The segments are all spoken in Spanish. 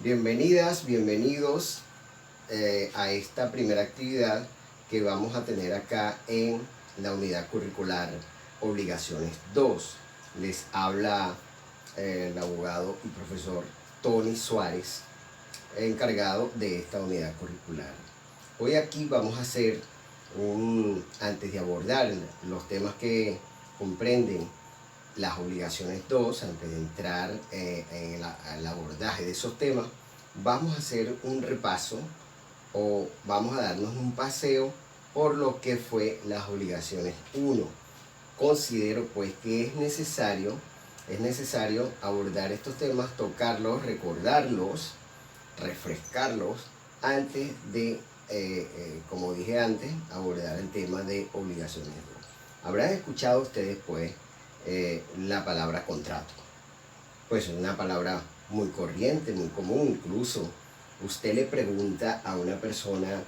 Bienvenidas, bienvenidos a esta primera actividad que vamos a tener acá en la unidad curricular Obligaciones 2. Les habla el abogado y profesor Tony Suárez, encargado de esta unidad curricular. Hoy aquí vamos a hacer antes de abordar los temas que comprenden las obligaciones 2, antes de entrar en el abordaje de esos temas, vamos a hacer un repaso o vamos a darnos un paseo por lo que fue las obligaciones 1. Considero pues que es necesario abordar estos temas, tocarlos, recordarlos, refrescarlos antes de, como dije antes, abordar el tema de obligaciones 2. Habrán escuchado ustedes pues la palabra contrato. Pues es una palabra muy corriente, muy común. Incluso usted le pregunta a una persona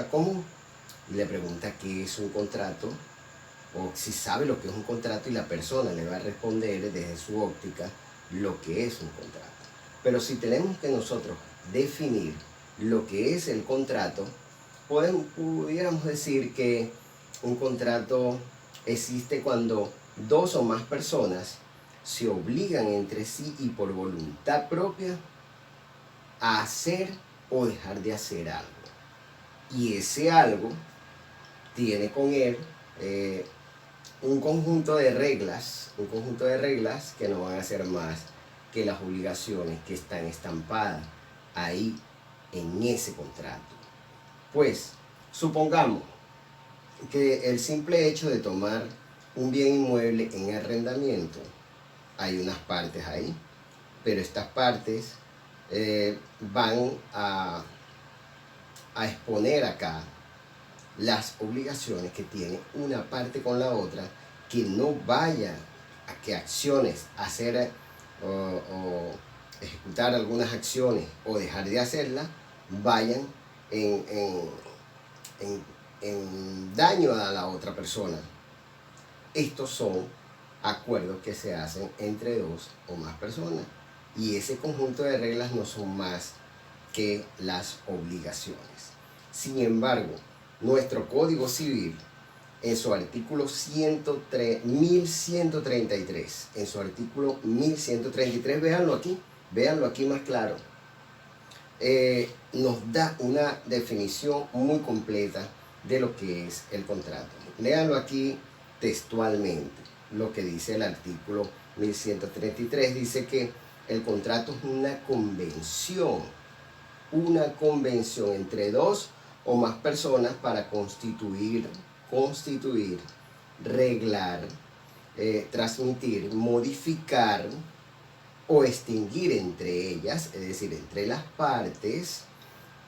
común, le pregunta qué es un contrato o si sabe lo que es un contrato, y la persona le va a responder desde su óptica lo que es un contrato. Pero si tenemos que nosotros definir lo que es el contrato, pudiéramos decir que un contrato existe cuando dos o más personas se obligan entre sí y por voluntad propia a hacer o dejar de hacer algo. Y ese algo tiene con él un conjunto de reglas que no van a ser más que las obligaciones que están estampadas ahí en ese contrato. Pues, supongamos que el simple hecho de tomar un bien inmueble en arrendamiento, hay unas partes ahí, pero estas partes van a exponer acá las obligaciones que tiene una parte con la otra, que no vaya a que acciones, hacer o ejecutar algunas acciones o dejar de hacerlas, vayan en daño a la otra persona. Estos son acuerdos que se hacen entre dos o más personas, y ese conjunto de reglas no son más que las obligaciones. Sin embargo, nuestro Código Civil, en su artículo 1133, en su artículo 1133, véanlo aquí más claro, nos da una definición muy completa de lo que es el contrato. Léanlo aquí textualmente. Lo que dice el artículo 1133 dice que el contrato es una convención entre dos o más personas para constituir, reglar, transmitir, modificar o extinguir entre ellas, es decir, entre las partes,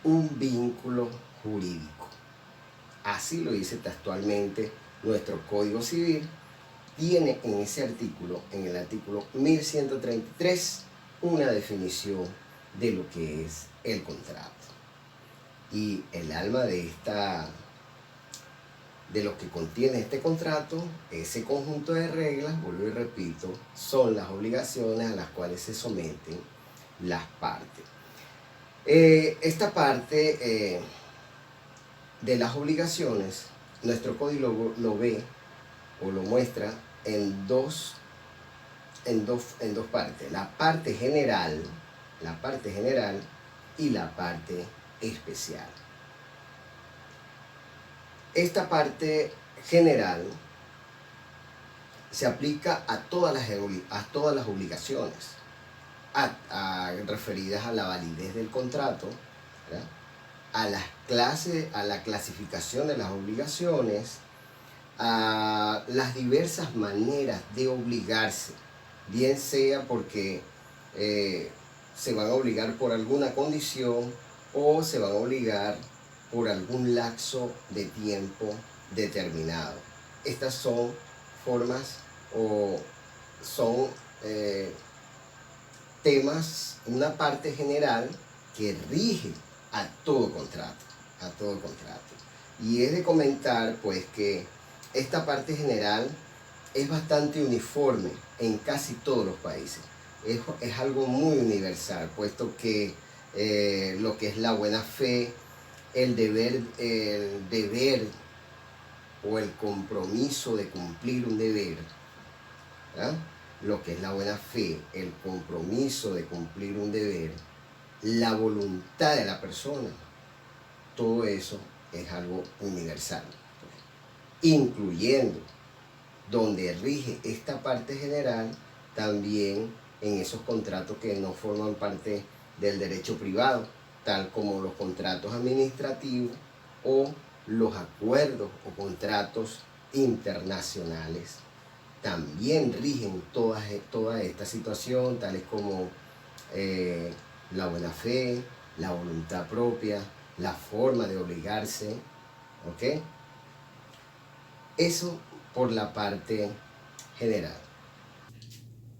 un vínculo jurídico. Así lo dice textualmente nuestro Código Civil. Tiene en ese artículo, en el artículo 1133, una definición de lo que es el contrato. Y el alma de lo que contiene este contrato, ese conjunto de reglas, vuelvo y repito, son las obligaciones a las cuales se someten las partes. Esta parte de las obligaciones, nuestro código lo ve o lo muestra en dos partes: la parte general y la parte especial. Esta parte general se aplica a todas las obligaciones referidas a la validez del contrato, ¿verdad?, a la clasificación de las obligaciones, a las diversas maneras de obligarse, bien sea porque se van a obligar por alguna condición o se van a obligar por algún lapso de tiempo determinado. Estas son formas o son temas, una parte general que rige a todo contrato. Y es de comentar pues que esta parte general es bastante uniforme en casi todos los países. es algo muy universal, puesto que lo que es la buena fe, el deber o el compromiso de cumplir un deber, ¿verdad? Lo que es la buena fe, el compromiso de cumplir un deber, la voluntad de la persona, todo eso es algo universal, incluyendo donde rige esta parte general también en esos contratos que no forman parte del derecho privado, tal como los contratos administrativos o los acuerdos o contratos internacionales. También rigen toda esta situación, tales como la buena fe, la voluntad propia, la forma de obligarse, ¿ok? Eso por la parte general.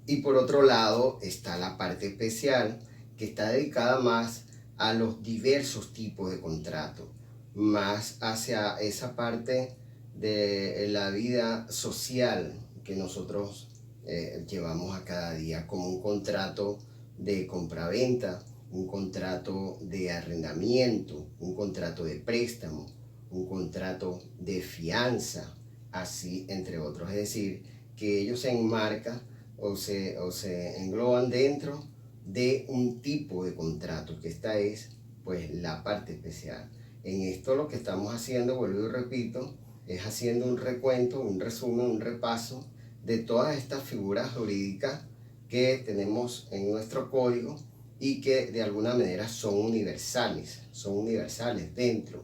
Y por otro lado está la parte especial, que está dedicada más a los diversos tipos de contratos, más hacia esa parte de la vida social que nosotros llevamos a cada día, como un contrato de compraventa, un contrato de arrendamiento, un contrato de préstamo, un contrato de fianza, así entre otros. Es decir, que ellos se enmarcan o se engloban dentro de un tipo de contrato, que esta es pues la parte especial. En esto lo que estamos haciendo, vuelvo y repito, es haciendo un recuento, un resumen, un repaso de todas estas figuras jurídicas que tenemos en nuestro código y que de alguna manera son universales dentro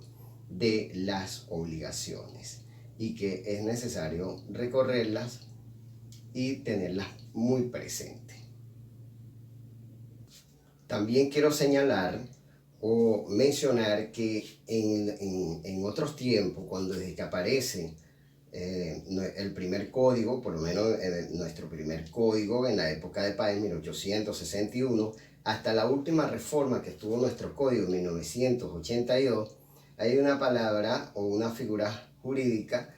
de las obligaciones y que es necesario recorrerlas y tenerlas muy presente. También quiero señalar o mencionar que en otros tiempos, cuando desde que aparece el primer código, por lo menos nuestro primer código en la época de Páez, 1861, hasta la última reforma que estuvo nuestro código en 1982, hay una palabra o una figura jurídica,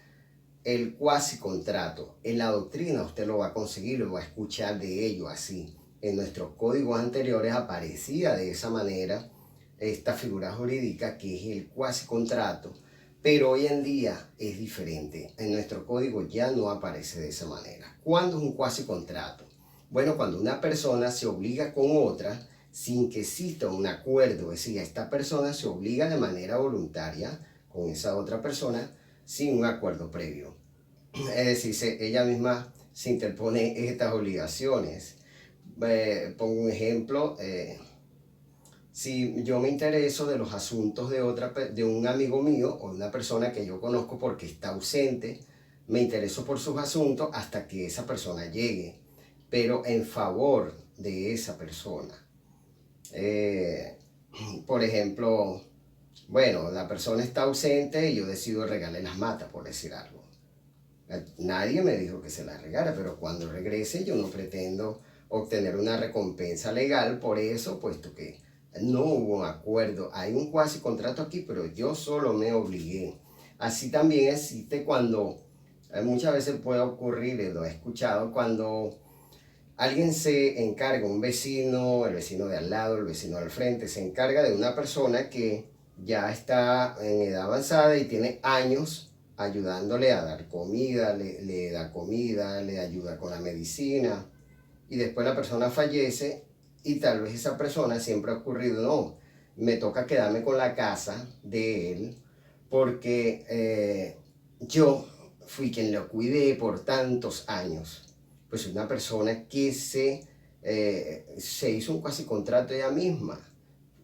el cuasi contrato. En la doctrina usted lo va a conseguir, lo va a escuchar de ello así. En nuestros códigos anteriores aparecía de esa manera esta figura jurídica que es el cuasi contrato, pero hoy en día es diferente. En nuestro código ya no aparece de esa manera. ¿Cuándo es un cuasi contrato? Bueno, cuando una persona se obliga con otra sin que exista un acuerdo, es decir, esta persona se obliga de manera voluntaria con esa otra persona sin un acuerdo previo. Es decir, ella misma se interpone estas obligaciones. Pongo un ejemplo. Si yo me intereso de los asuntos de un amigo mío o de una persona que yo conozco porque está ausente, me intereso por sus asuntos hasta que esa persona llegue, pero en favor de esa persona. Por ejemplo, bueno, la persona está ausente y yo decido regalarle las matas, por decir algo. Nadie me dijo que se las regara, pero cuando regrese yo no pretendo obtener una recompensa legal por eso, puesto que no hubo un acuerdo. Hay un cuasi contrato aquí, pero yo solo me obligué. Así también existe cuando, muchas veces puede ocurrir, lo he escuchado, cuando alguien se encarga, un vecino, el vecino de al lado, el vecino al frente, se encarga de una persona que ya está en edad avanzada y tiene años ayudándole a dar comida, le da comida, le ayuda con la medicina, y después la persona fallece y tal vez esa persona siempre ha ocurrido, no, me toca quedarme con la casa de él porque yo fui quien lo cuidé por tantos años. Pues una persona que se hizo un cuasi contrato ella misma.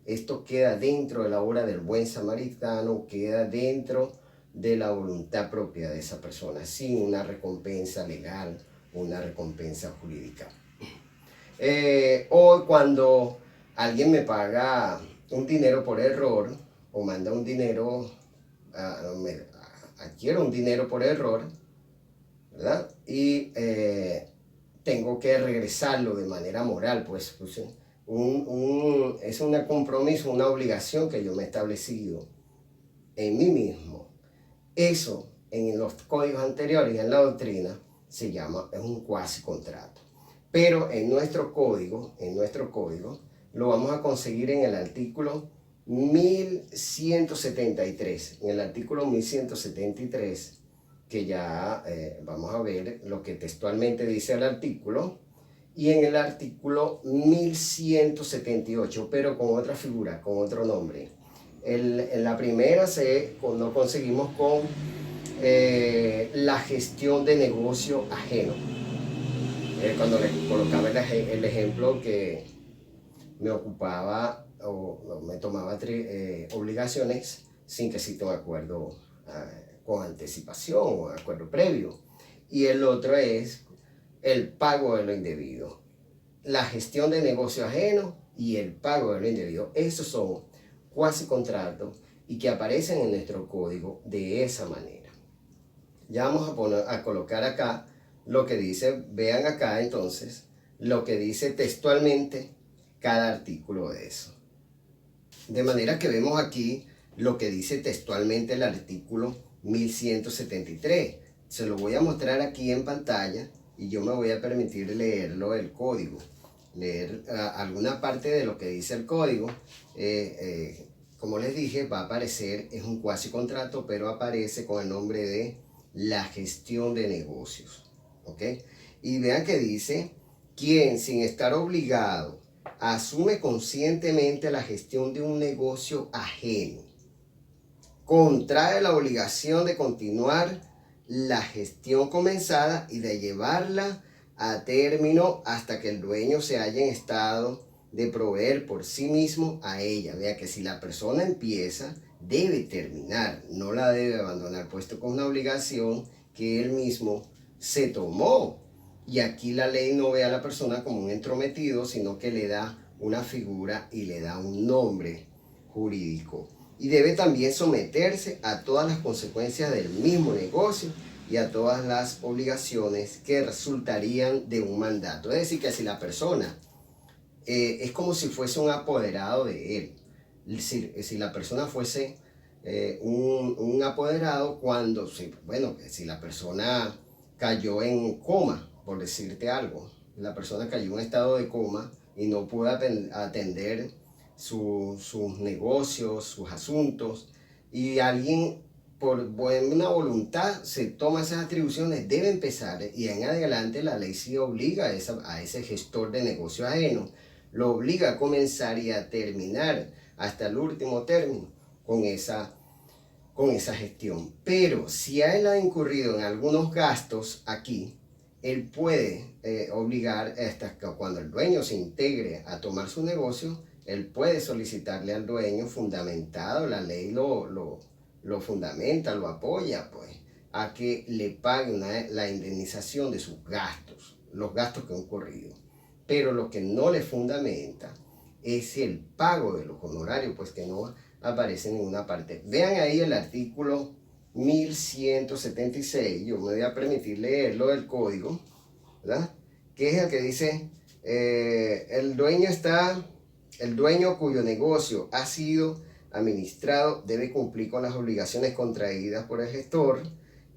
Esto queda dentro de la obra del buen samaritano, queda dentro de la voluntad propia de esa persona, sin una recompensa legal o una recompensa jurídica. O cuando alguien me paga un dinero por error o manda un dinero, adquiero un dinero por error, ¿verdad? Y tengo que regresarlo de manera moral, pues es un compromiso, una obligación que yo me he establecido en mí mismo. Eso en los códigos anteriores y en la doctrina es un cuasi contrato. Pero en nuestro código, lo vamos a conseguir en el artículo 1173. En el artículo 1173, que ya vamos a ver lo que textualmente dice el artículo, y en el artículo 1178, pero con otra figura, con otro nombre. En la primera lo conseguimos con la gestión de negocio ajeno. Cuando les colocaba el ejemplo que me ocupaba o me tomaba obligaciones sin que exista un acuerdo con anticipación o acuerdo previo. Y el otro es el pago de lo indebido. La gestión de negocio ajeno y el pago de lo indebido. Esos son cuasi contratos y que aparecen en nuestro código de esa manera. Ya vamos a colocar acá lo que dice, vean acá entonces, lo que dice textualmente cada artículo de eso. De manera que vemos aquí lo que dice textualmente el artículo 1173. Se lo voy a mostrar aquí en pantalla y yo me voy a permitir leerlo el código. Leer alguna parte de lo que dice el código. Como les dije, va a aparecer, es un cuasi contrato, pero aparece con el nombre de la gestión de negocios. ¿Ok? Y vean que dice, quien sin estar obligado asume conscientemente la gestión de un negocio ajeno, contrae la obligación de continuar la gestión comenzada y de llevarla a término hasta que el dueño se haya en estado de proveer por sí mismo a ella. Vea que si la persona empieza, debe terminar, no la debe abandonar, puesto que es una obligación que él mismo se tomó. Y aquí la ley no ve a la persona como un entrometido, sino que le da una figura y le da un nombre jurídico. Y debe también someterse a todas las consecuencias del mismo negocio y a todas las obligaciones que resultarían de un mandato. Es decir, que si la persona es como si fuese un apoderado de él. Es decir, si la persona fuese un apoderado cuando, si la persona cayó en coma, por decirte algo, la persona cayó en un estado de coma y no pudo atender sus negocios, sus asuntos, y alguien por buena voluntad se toma esas atribuciones, debe empezar, y en adelante la ley sí obliga a ese gestor de negocio ajeno, lo obliga a comenzar y a terminar hasta el último término con esa gestión. Pero si a él ha incurrido en algunos gastos aquí, él puede obligar, hasta que cuando el dueño se integre a tomar su negocio, él puede solicitarle al dueño, fundamentado, la ley lo fundamenta, lo apoya, pues, a que le pague la indemnización de sus gastos, los gastos que han ocurrido. Pero lo que no le fundamenta es el pago de los honorarios, pues que no aparece en ninguna parte. Vean ahí el artículo 1176, yo me voy a permitir leerlo del código, ¿verdad? Que es el que dice, el dueño cuyo negocio ha sido administrado debe cumplir con las obligaciones contraídas por el gestor,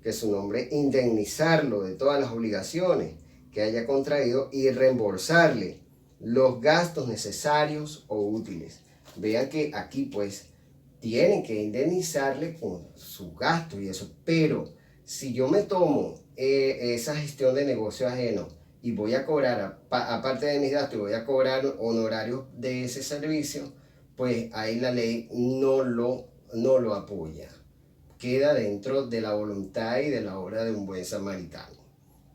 que su nombre indemnizarlo de todas las obligaciones que haya contraído y reembolsarle los gastos necesarios o útiles. Vean que aquí pues tienen que indemnizarle con sus gastos y eso, pero si yo me tomo esa gestión de negocio ajeno y voy a cobrar, aparte de mis gastos, voy a cobrar honorarios de ese servicio, pues ahí la ley no lo apoya. Queda dentro de la voluntad y de la obra de un buen samaritano.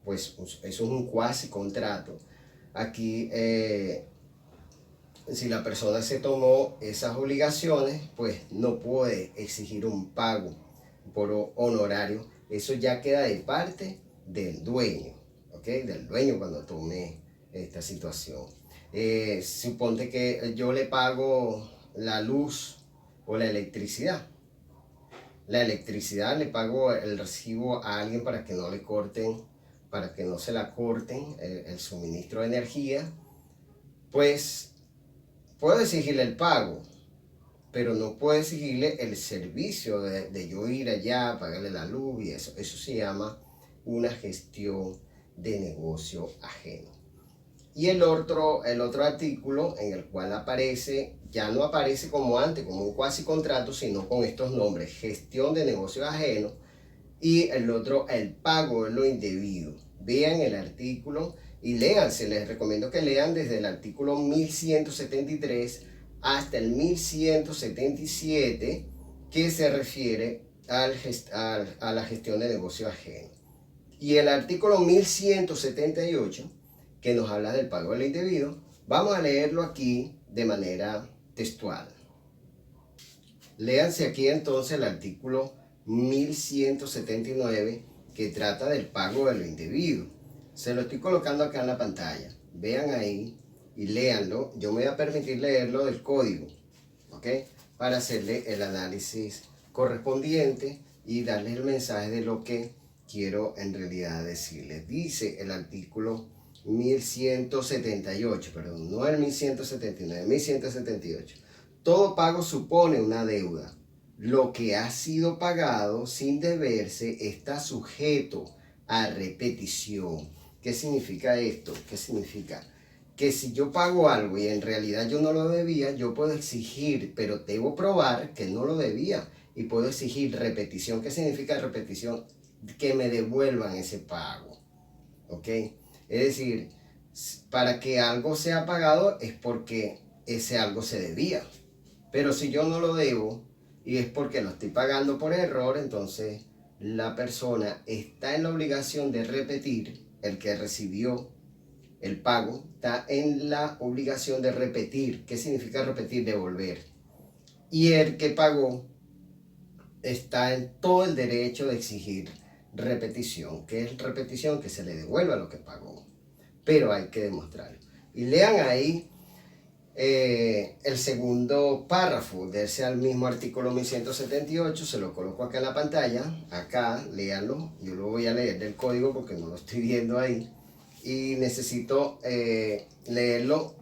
Pues eso es un cuasi contrato. Aquí, si la persona se tomó esas obligaciones, pues no puede exigir un pago por honorario. Eso ya queda de parte del dueño, ¿ok? Del dueño cuando tome esta situación. Suponte que yo le pago la luz o la electricidad. La electricidad le pago el recibo a alguien para que no le corten, para que no se la corten el suministro de energía, pues puedo exigirle el pago, pero no puedo exigirle el servicio de yo ir allá, pagarle la luz y eso. Eso se llama una gestión de negocio ajeno. Y el otro artículo en el cual aparece, ya no aparece como antes, como un cuasi contrato, sino con estos nombres: gestión de negocios ajenos, y el otro, el pago de lo indebido. Vean el artículo y léanse. Les recomiendo que lean desde el artículo 1173 hasta el 1177, que se refiere a la gestión de negocios ajenos. Y el artículo 1178, que nos habla del pago de lo indebido, vamos a leerlo aquí de manera textual. Léanse aquí entonces el artículo 1179, que trata del pago de lo indebido. Se lo estoy colocando acá en la pantalla. Vean ahí y léanlo. Yo me voy a permitir leerlo del código, ¿ok? Para hacerle el análisis correspondiente y darles el mensaje de lo que quiero en realidad decirles. Dice el artículo 1178, perdón, no el 1179, 1178. Todo pago supone una deuda. Lo que ha sido pagado sin deberse está sujeto a repetición. ¿Qué significa esto? ¿Qué significa? Que si yo pago algo y en realidad yo no lo debía, yo puedo exigir, pero debo probar que no lo debía, y puedo exigir repetición. ¿Qué significa repetición? Que me devuelvan ese pago, ¿ok? Es decir, para que algo sea pagado es porque ese algo se debía. Pero si yo no lo debo y es porque lo estoy pagando por error, entonces la persona está en la obligación de repetir. El que recibió el pago está en la obligación de repetir. ¿Qué significa repetir? Devolver. Y el que pagó está en todo el derecho de exigir repetición. ¿Qué es repetición? Que se le devuelva lo que pagó. Pero hay que demostrarlo. Y lean ahí el segundo párrafo de ese mismo artículo 1178. Se lo coloco acá en la pantalla. Acá, léanlo. Yo lo voy a leer del código porque no lo estoy viendo ahí. Y necesito leerlo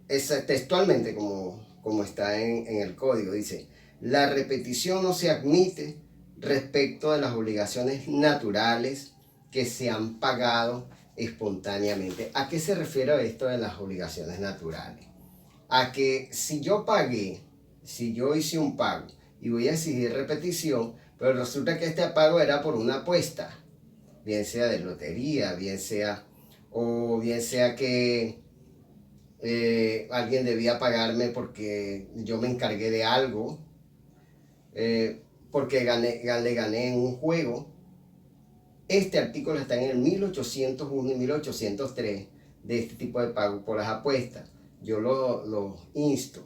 textualmente como está en el código. Dice: la repetición no se admite respecto de las obligaciones naturales que se han pagado espontáneamente. ¿A qué se refiere esto de las obligaciones naturales? A que si yo pagué, si yo hice un pago y voy a exigir repetición, pero resulta que este pago era por una apuesta, bien sea de lotería, bien sea que alguien debía pagarme porque yo me encargué de algo, porque le gané en un juego. Este artículo está en el 1801 y 1803 de este tipo de pago por las apuestas. Yo los invito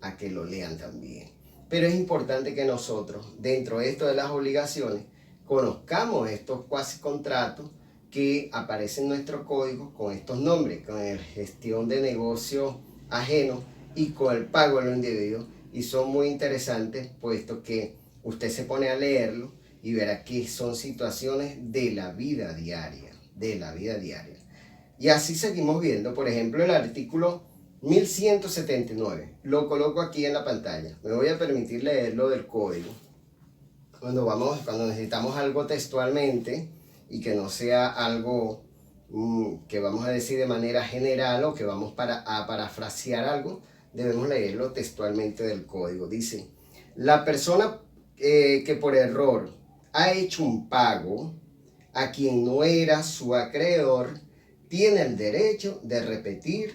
a que lo lean también. Pero es importante que nosotros, dentro de esto de las obligaciones, conozcamos estos cuasi contratos que aparecen en nuestro código con estos nombres, con la gestión de negocios ajenos y con el pago de lo indebido. Y son muy interesantes, puesto que usted se pone a leerlo y verá que son situaciones de la vida diaria, Y así seguimos viendo, por ejemplo, el artículo 1179. Lo coloco aquí en la pantalla. Me voy a permitir leerlo del código. Cuando necesitamos algo textualmente y que no sea algo que vamos a decir de manera general o que vamos a parafrasear algo, debemos leerlo textualmente del código. Dice: la persona que por error ha hecho un pago a quien no era su acreedor tiene el derecho de repetir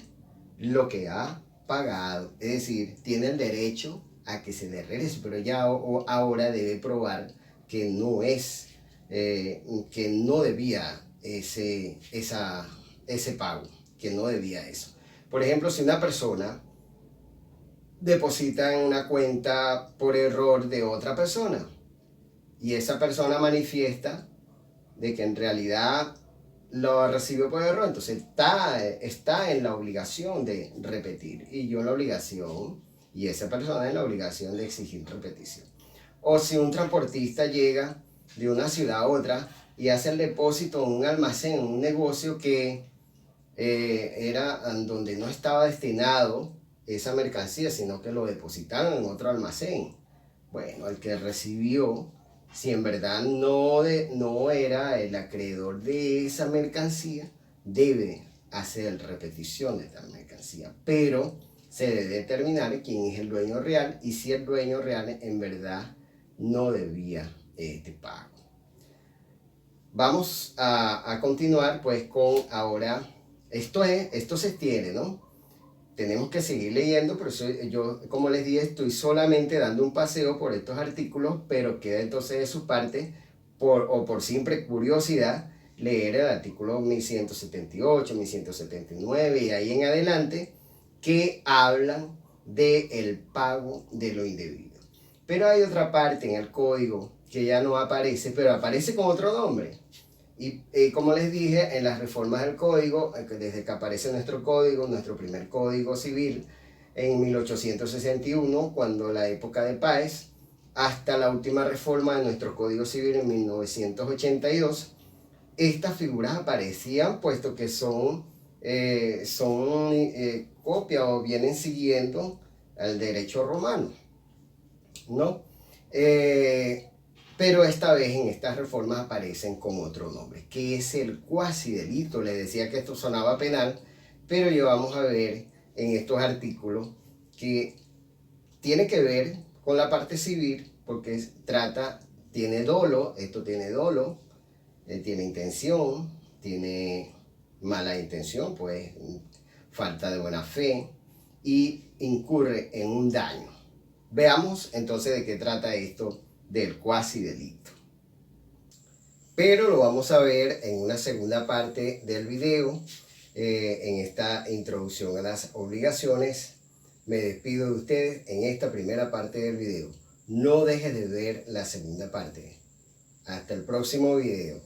lo que ha pagado. Es decir, tiene el derecho a que se le regrese, pero ya ahora debe probar que no que no debía ese pago, que no debía eso. Por ejemplo, si una persona deposita en una cuenta por error de otra persona y esa persona manifiesta de que en realidad lo recibió por error, entonces está en la obligación de repetir, y yo en la obligación, y esa persona en la obligación de exigir repetición. O si un transportista llega de una ciudad a otra y hace el depósito en un almacén, en un negocio que era donde no estaba destinado esa mercancía, sino que lo depositaron en otro almacén. Bueno, el que recibió, si en verdad no era el acreedor de esa mercancía, debe hace repetición de tal mercancía, pero se debe determinar quién es el dueño real y si el dueño real en verdad no debía este pago. Vamos a continuar pues con ahora, esto se extiende, ¿no? Tenemos que seguir leyendo, pero yo, como les dije, estoy solamente dando un paseo por estos artículos, pero queda entonces de su parte, por simple curiosidad, leer el artículo 1178, 1179 y ahí en adelante, que hablan del pago de lo indebido. Pero hay otra parte en el código que ya no aparece, pero aparece con otro nombre. Y como les dije, en las reformas del código, desde que aparece nuestro código, nuestro primer código civil, en 1861, cuando la época de Páez, hasta la última reforma de nuestro código civil en 1982, estas figuras aparecían puesto que son copia o vienen siguiendo al derecho romano, ¿no? Pero esta vez en estas reformas aparecen con otro nombre, que es el cuasi delito. Les decía que esto sonaba penal, pero ya vamos a ver en estos artículos que tiene que ver con la parte civil, porque tiene dolo, esto tiene dolo, tiene intención, tiene mala intención, pues falta de buena fe y incurre en un daño. Veamos entonces de qué trata esto del cuasi delito. Pero lo vamos a ver en una segunda parte del video, en esta introducción a las obligaciones. Me despido de ustedes en esta primera parte del video. No dejes de ver la segunda parte. Hasta el próximo video.